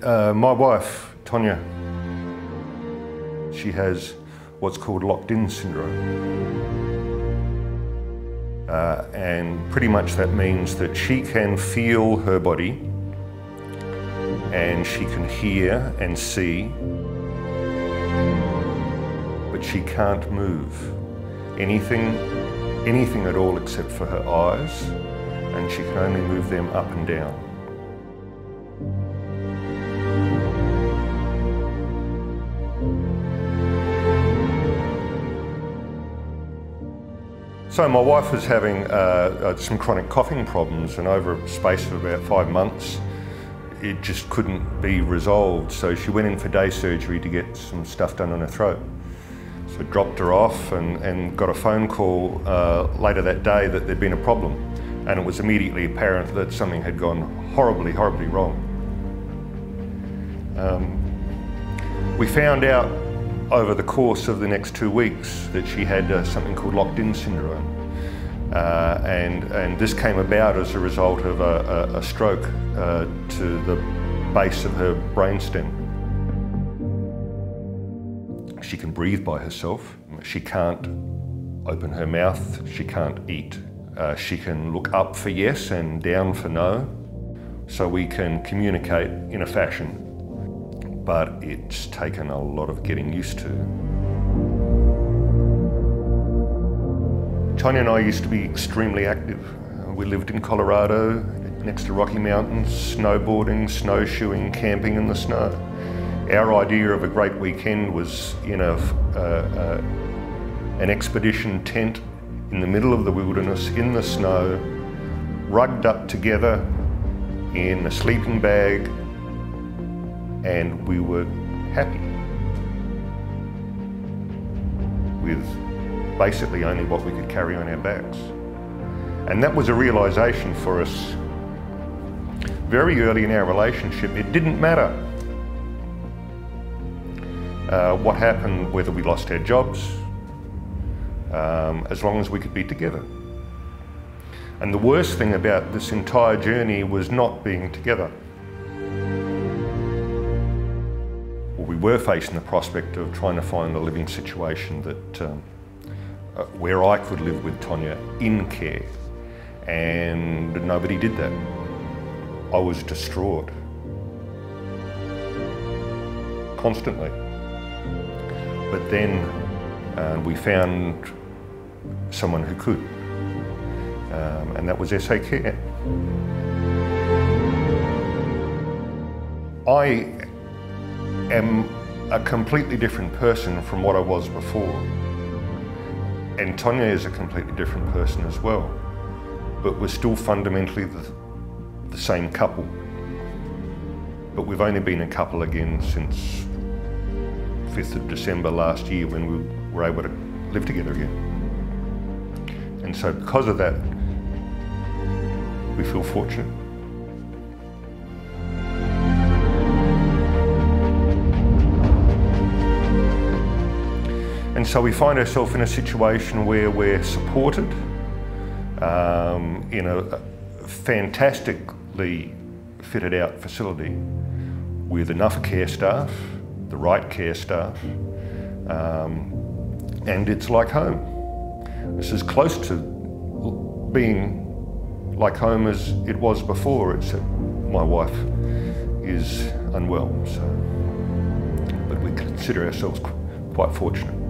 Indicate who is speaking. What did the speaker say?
Speaker 1: My wife, Tanya, she has what's called locked-in syndrome. And pretty much that means that she can feel her body and she can hear and see, but she can't move anything at all except for her eyes, and she can only move them up and down. So my wife was having some chronic coughing problems, and over a space of about 5 months, it just couldn't be resolved. So she went in for day surgery to get some stuff done on her throat. So I dropped her off and got a phone call later that day that there'd been a problem. And it was immediately apparent that something had gone horribly, horribly wrong. We found out over the course of the next 2 weeks that she had something called locked-in syndrome. And this came about as a result of a stroke to the base of her brainstem. She can breathe by herself. She can't open her mouth. She can't eat. She can look up for yes and down for no. So we can communicate in a fashion, but it's taken a lot of getting used to. Tanya and I used to be extremely active. We lived in Colorado, next to Rocky Mountains, snowboarding, snowshoeing, camping in the snow. Our idea of a great weekend was in an expedition tent in the middle of the wilderness, in the snow, rugged up together in a sleeping bag, and we were happy with basically only what we could carry on our backs. And that was a realisation for us very early in our relationship. It didn't matter what happened, whether we lost our jobs, as long as we could be together. And the worst thing about this entire journey was not being together. Well, we were facing the prospect of trying to find a living situation that where I could live with Tanya in care, and nobody did that. I was distraught constantly. But then we found someone who could, and that was SACARE. I am a completely different person from what I was before. And Tanya is a completely different person as well. But we're still fundamentally the same couple. But we've only been a couple again since 5th of December last year, when we were able to live together again. And so because of that, we feel fortunate. And so we find ourselves in a situation where we're supported in a fantastically fitted out facility with enough care staff, the right care staff, and it's like home. This is close to being like home as it was before, except my wife is unwell, but we consider ourselves quite fortunate.